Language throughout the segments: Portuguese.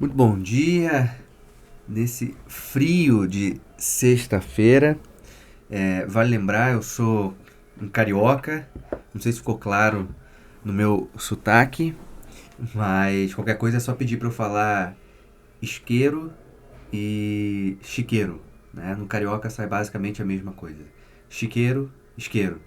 Muito bom dia nesse frio de sexta-feira. Vale lembrar, eu sou um carioca. Não sei se ficou claro no meu sotaque, mas qualquer coisa é só pedir para eu falar isqueiro e chiqueiro. Né? No carioca sai basicamente a mesma coisa. Chiqueiro, isqueiro.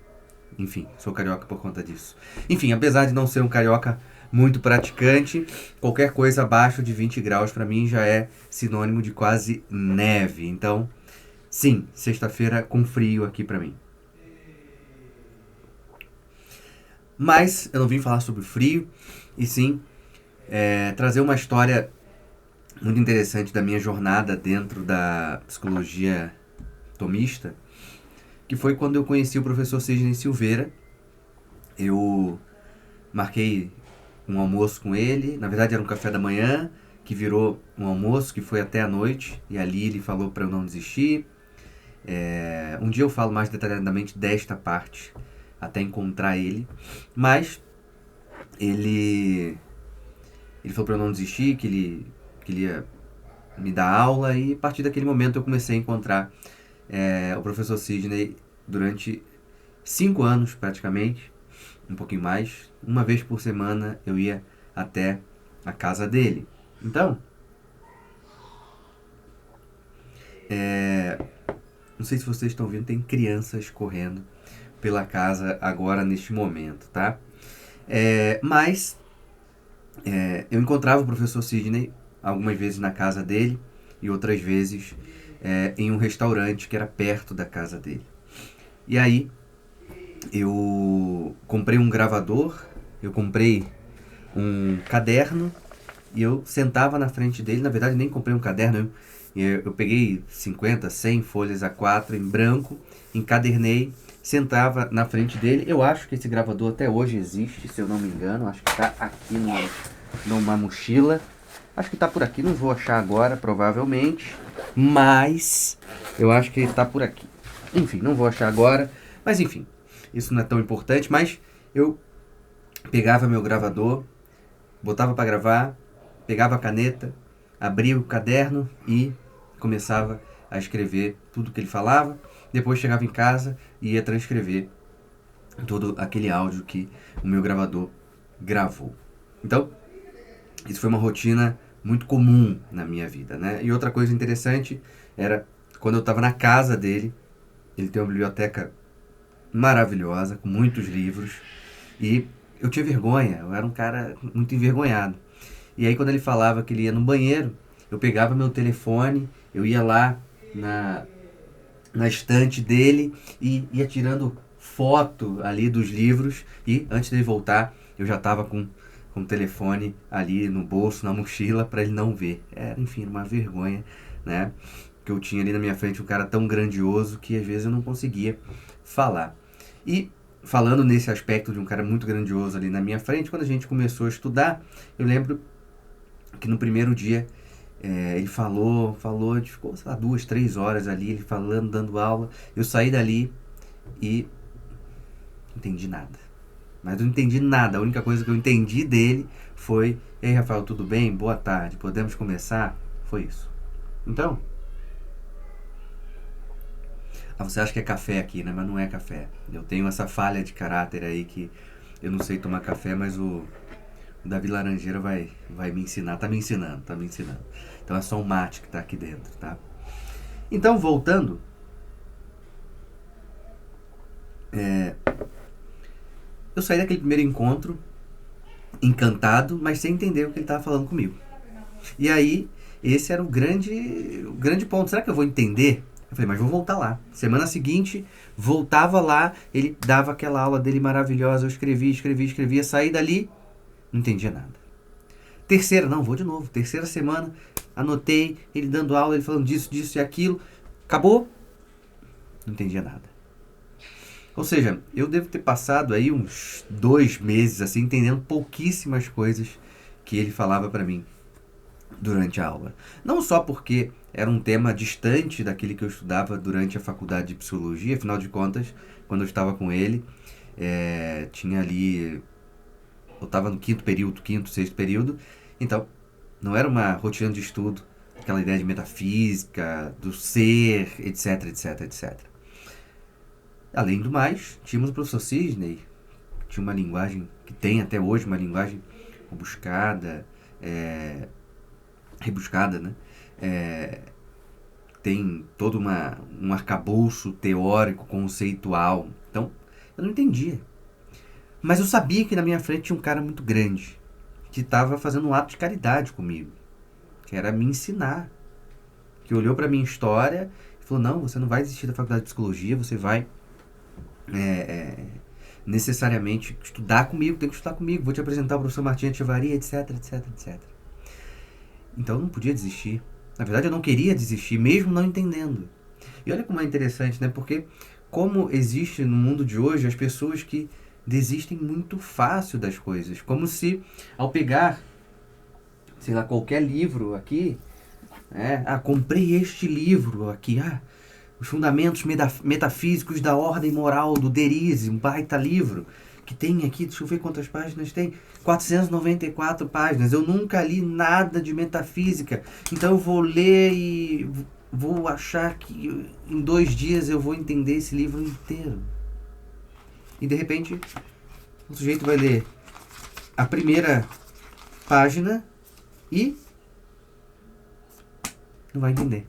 Enfim, sou carioca por conta disso. Enfim, apesar de não ser um carioca muito praticante, qualquer coisa abaixo de 20 graus para mim já é sinônimo de quase neve. Então, sim, sexta-feira com frio aqui para mim. Mas eu não vim falar sobre frio, e sim trazer uma história muito interessante da minha jornada dentro da psicologia tomista, que foi quando eu conheci o professor Sidney Silveira. Eu marquei um almoço com ele. Na verdade era um café da manhã, que virou um almoço, que foi até a noite. E ali ele falou para eu não desistir. Um dia eu falo mais detalhadamente desta parte, até encontrar ele. Mas ele, ele falou para eu não desistir, que ele ia me dar aula. E a partir daquele momento eu comecei a encontrar o professor Sidney durante 5 anos praticamente, um pouquinho mais. Uma vez por semana eu ia até a casa dele. Então, não sei se vocês estão vendo, tem crianças correndo pela casa agora neste momento, tá? Mas eu encontrava o professor Sidney algumas vezes na casa dele e outras vezes em um restaurante que era perto da casa dele. E aí eu comprei um gravador, eu comprei um caderno e eu sentava na frente dele. Na verdade, nem comprei um caderno, eu peguei 50, 100 folhas A4 em branco, encadernei, sentava na frente dele. Eu acho que esse gravador até hoje existe, se eu não me engano. Acho que está aqui numa mochila. Acho que está por aqui, não vou achar agora, provavelmente. Mas eu acho que ele está por aqui. Enfim, não vou achar agora. Mas enfim, isso não é tão importante. Mas eu pegava meu gravador, botava para gravar, pegava a caneta, abria o caderno e começava a escrever tudo que ele falava. Depois chegava em casa e ia transcrever todo aquele áudio que o meu gravador gravou. Então, isso foi uma rotina muito comum na minha vida, né? E outra coisa interessante era quando eu estava na casa dele. Ele tem uma biblioteca maravilhosa, com muitos livros, e eu tinha vergonha, eu era um cara muito envergonhado. E aí quando ele falava que ele ia no banheiro, eu pegava meu telefone, eu ia lá na, na estante dele e ia tirando foto ali dos livros, e antes dele voltar eu já estava com o telefone ali no bolso, na mochila, para ele não ver. Era, enfim, uma vergonha, né? Que eu tinha ali na minha frente um cara tão grandioso que às vezes eu não conseguia falar. E falando nesse aspecto de um cara muito grandioso ali na minha frente, quando a gente começou a estudar, eu lembro que no primeiro dia ele falou, a gente ficou, sei lá, 2, 3 horas ali, ele falando, dando aula. Eu saí dali e não entendi nada. Mas eu não entendi nada, a única coisa que eu entendi dele foi: ei, Rafael, tudo bem? Boa tarde, podemos começar? Foi isso. Então, você acha que é café aqui, né? Mas não é café. Eu tenho essa falha de caráter aí que eu não sei tomar café, mas o Davi Laranjeira vai me ensinar. Tá me ensinando, tá me ensinando. Então é só o mate que tá aqui dentro, tá? Então, voltando, eu saí daquele primeiro encontro encantado, mas sem entender o que ele tava falando comigo. E aí, esse era o grande ponto. Será que eu vou entender? Eu falei, mas vou voltar lá. Semana seguinte, voltava lá, ele dava aquela aula dele maravilhosa, eu escrevia, saí dali, não entendia nada. Terceira, não, vou de novo. Terceira semana, anotei, ele dando aula, ele falando disso e aquilo. Acabou, não entendia nada. Ou seja, eu devo ter passado aí uns 2 meses assim, entendendo pouquíssimas coisas que ele falava para mim durante a aula. Não só porque era um tema distante daquele que eu estudava durante a faculdade de psicologia, afinal de contas, quando eu estava com ele, tinha ali. Eu estava no quinto período, quinto, sexto período, então Não era uma rotina de estudo, aquela ideia de metafísica, do ser, etc, etc, etc. Além do mais, tínhamos o professor Sidney, que tinha uma linguagem, que tem até hoje uma linguagem rebuscada, rebuscada, né? Tem todo um arcabouço teórico, conceitual. Então, eu não entendia. Mas eu sabia que na minha frente tinha um cara muito grande, que estava fazendo um ato de caridade comigo, que era me ensinar. Que olhou para minha história e falou, não, você não vai desistir da faculdade de psicologia, você vai necessariamente estudar comigo, tem que estudar comigo, vou te apresentar o professor Martim Etchevarria, etc, etc, etc. Então eu não podia desistir. Na verdade eu não queria desistir, mesmo não entendendo. E olha como é interessante, né? Porque como existe no mundo de hoje as pessoas que desistem muito fácil das coisas. Como se ao pegar, sei lá, qualquer livro aqui, comprei este livro aqui, Os Fundamentos Metafísicos da Ordem Moral, do Derisi, um baita livro, que tem aqui, deixa eu ver quantas páginas tem, 494 páginas. Eu nunca li nada de metafísica, então eu vou ler e vou achar que em 2 dias eu vou entender esse livro inteiro. E de repente, o sujeito vai ler a primeira página e não vai entender.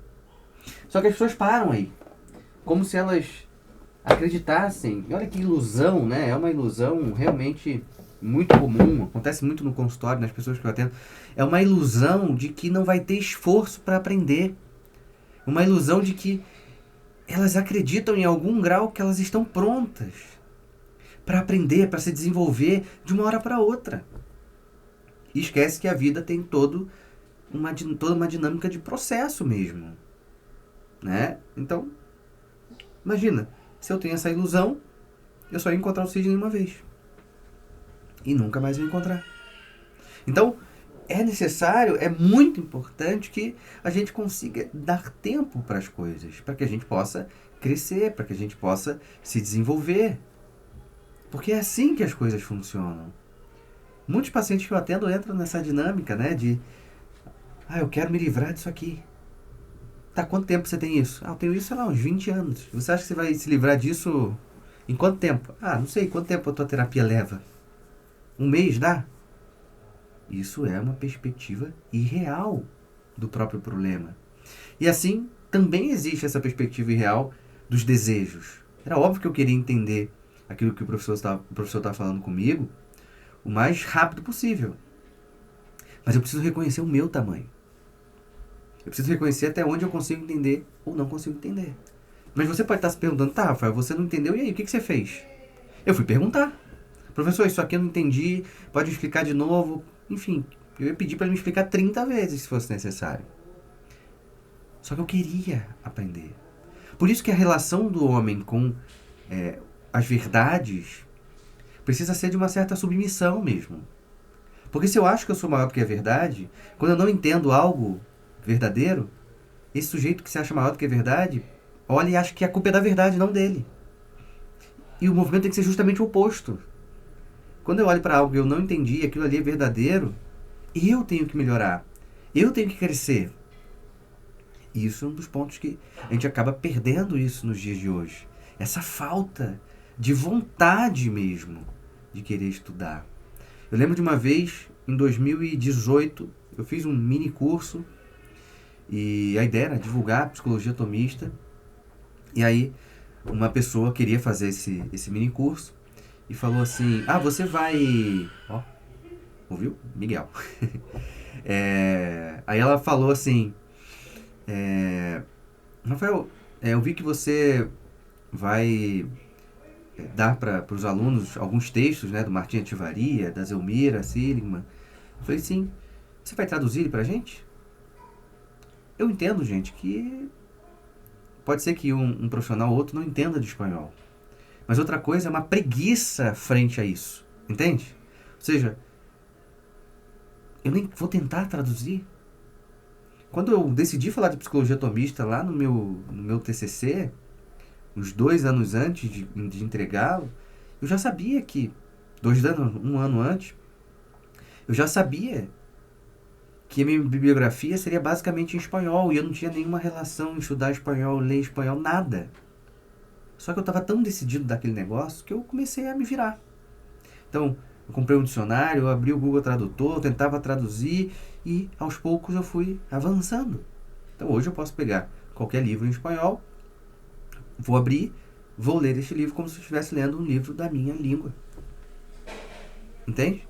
Só que as pessoas param aí, como se elas acreditassem. E olha que ilusão, né? É uma ilusão realmente muito comum, acontece muito no consultório, nas pessoas que eu atendo. É uma ilusão de que não vai ter esforço para aprender. Uma ilusão de que elas acreditam em algum grau que elas estão prontas para aprender, para se desenvolver de uma hora para outra. E esquece que a vida tem toda uma dinâmica de processo mesmo, né? Então, imagina, se eu tenho essa ilusão, eu só ia encontrar o Sidney uma vez. E nunca mais ia encontrar. Então, é necessário, é muito importante que a gente consiga dar tempo para as coisas, para que a gente possa crescer, para que a gente possa se desenvolver. Porque é assim que as coisas funcionam. Muitos pacientes que eu atendo entram nessa dinâmica, né, de eu quero me livrar disso aqui. Tá, quanto tempo você tem isso? Eu tenho isso, sei lá, uns 20 anos. Você acha que você vai se livrar disso em quanto tempo? Não sei, quanto tempo a tua terapia leva? 1 mês dá? Isso é uma perspectiva irreal do próprio problema. E assim, também existe essa perspectiva irreal dos desejos. Era óbvio que eu queria entender aquilo que o professor estava falando comigo o mais rápido possível. Mas eu preciso reconhecer o meu tamanho. Eu preciso reconhecer até onde eu consigo entender ou não consigo entender. Mas você pode estar se perguntando, tá, Rafael, você não entendeu, e aí, o que você fez? Eu fui perguntar. Professor, isso aqui eu não entendi, pode me explicar de novo? Enfim, eu ia pedir para ele me explicar 30 vezes se fosse necessário. Só que eu queria aprender. Por isso que a relação do homem com as verdades precisa ser de uma certa submissão mesmo. Porque se eu acho que eu sou maior do que a verdade, quando eu não entendo algo verdadeiro, esse sujeito que se acha maior do que a verdade, olha e acha que a culpa é da verdade, não dele. E o movimento tem que ser justamente o oposto. Quando eu olho para algo que eu não entendi, aquilo ali é verdadeiro, eu tenho que melhorar. Eu tenho que crescer. E isso é um dos pontos que a gente acaba perdendo isso nos dias de hoje. Essa falta de vontade mesmo de querer estudar. Eu lembro de uma vez, em 2018, eu fiz um mini curso e a ideia era divulgar psicologia atomista. E aí, uma pessoa queria fazer esse mini curso e falou assim, você vai... ouviu? Miguel. Aí ela falou assim, Rafael, eu vi que você vai dar para os alunos alguns textos, né, do Martim Etchevarria, da Zelmira Seligman. Eu falei, sim. Você vai traduzir para a gente? Eu entendo, gente, que pode ser que um profissional ou outro não entenda de espanhol. Mas outra coisa é uma preguiça frente a isso. Entende? Ou seja, eu nem vou tentar traduzir. Quando eu decidi falar de psicologia atomista lá no meu TCC, uns 2 anos antes de entregá-lo, eu já sabia que, 2 anos, 1 ano antes, eu já sabia que a minha bibliografia seria basicamente em espanhol, e eu não tinha nenhuma relação em estudar espanhol, ler espanhol, nada. Só que eu estava tão decidido daquele negócio que eu comecei a me virar. Então, eu comprei um dicionário, eu abri o Google Tradutor, eu tentava traduzir e aos poucos eu fui avançando. Então hoje eu posso pegar qualquer livro em espanhol, vou abrir, vou ler este livro como se eu estivesse lendo um livro da minha língua. Entende?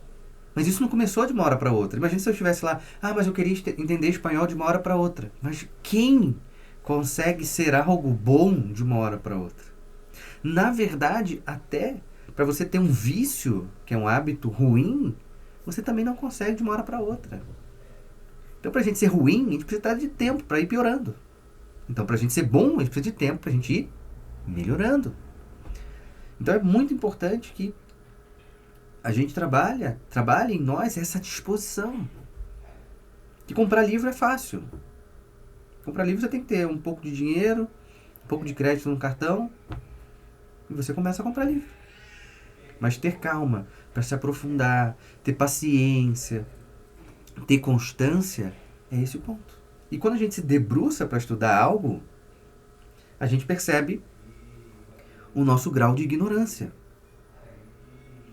Mas isso não começou de uma hora para outra. Imagina se eu estivesse lá, mas eu queria entender espanhol de uma hora para outra. Mas quem consegue ser algo bom de uma hora para outra? Na verdade, até para você ter um vício, que é um hábito ruim, você também não consegue de uma hora para outra. Então, para a gente ser ruim, a gente precisa de tempo para ir piorando. Então, para a gente ser bom, a gente precisa de tempo para a gente ir melhorando. Então, é muito importante que a gente trabalhe em nós essa disposição. Que comprar livro é fácil. Comprar livro você tem que ter um pouco de dinheiro, um pouco de crédito no cartão, e você começa a comprar livro. Mas ter calma para se aprofundar, ter paciência, ter constância, é esse o ponto. E quando a gente se debruça para estudar algo, a gente percebe o nosso grau de ignorância.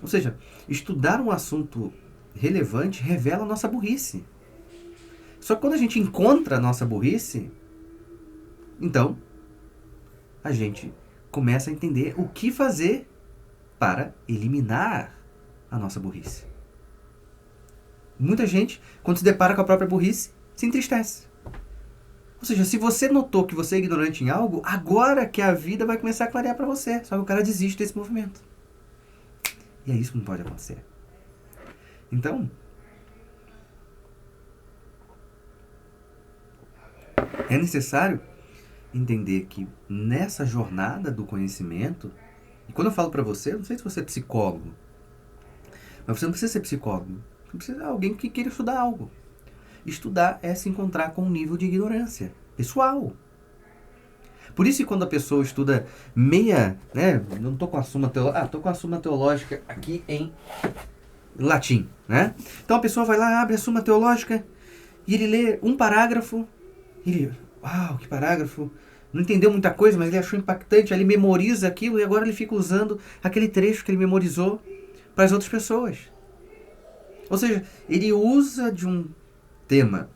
Ou seja, estudar um assunto relevante revela a nossa burrice. Só que quando a gente encontra a nossa burrice, então a gente começa a entender o que fazer para eliminar a nossa burrice. Muita gente, quando se depara com a própria burrice, se entristece. Ou seja, se você notou que você é ignorante em algo, agora que a vida vai começar a clarear para você. Só que o cara desiste desse movimento. E é isso que não pode acontecer. Então, é necessário entender que nessa jornada do conhecimento, e quando eu falo para você, eu não sei se você é psicólogo, mas você não precisa ser psicólogo. Você precisa ser alguém que queira estudar algo. Estudar é se encontrar com um nível de ignorância pessoal. Por isso que quando a pessoa estuda não estou com a Suma Teológica, estou com a Suma Teológica aqui em latim, né? Então a pessoa vai lá, abre a Suma Teológica e ele lê um parágrafo, ele, uau, que parágrafo, não entendeu muita coisa, mas ele achou impactante, aí ele memoriza aquilo e agora ele fica usando aquele trecho que ele memorizou para as outras pessoas. Ou seja, ele usa de um tema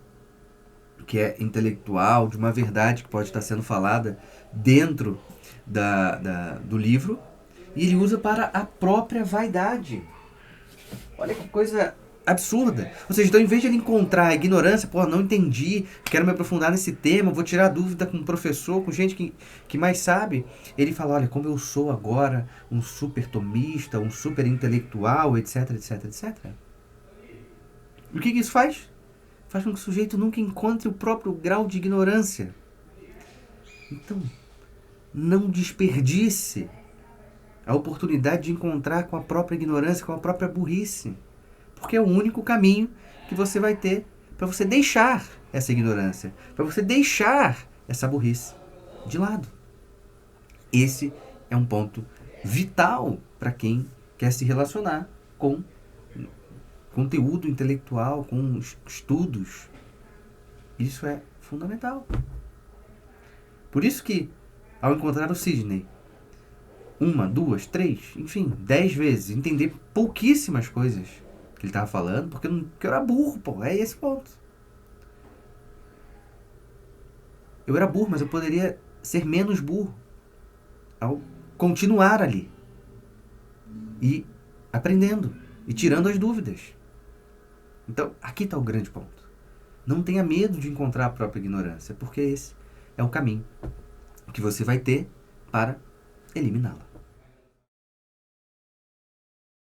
que é intelectual, de uma verdade que pode estar sendo falada dentro do livro, e ele usa para a própria vaidade. Olha que coisa absurda. Ou seja, então em vez de ele encontrar a ignorância, não entendi, quero me aprofundar nesse tema, vou tirar dúvida com um professor, com gente que mais sabe, ele fala, olha, como eu sou agora um super tomista, um super intelectual, etc, etc, etc. E o que isso faz? Faz com que o sujeito nunca encontre o próprio grau de ignorância. Então, não desperdice a oportunidade de encontrar com a própria ignorância, com a própria burrice. Porque é o único caminho que você vai ter para você deixar essa ignorância, para você deixar essa burrice de lado. Esse é um ponto vital para quem quer se relacionar com conteúdo intelectual, com estudos. Isso é fundamental. Por isso que, ao encontrar o Sidney, 1, 2, 3, enfim, 10 vezes, entender pouquíssimas coisas que ele estava falando, porque eu era burro, é esse ponto. Eu era burro, mas eu poderia ser menos burro ao continuar ali e aprendendo e tirando as dúvidas. Então, aqui está o grande ponto. Não tenha medo de encontrar a própria ignorância, porque esse é o caminho que você vai ter para eliminá-la.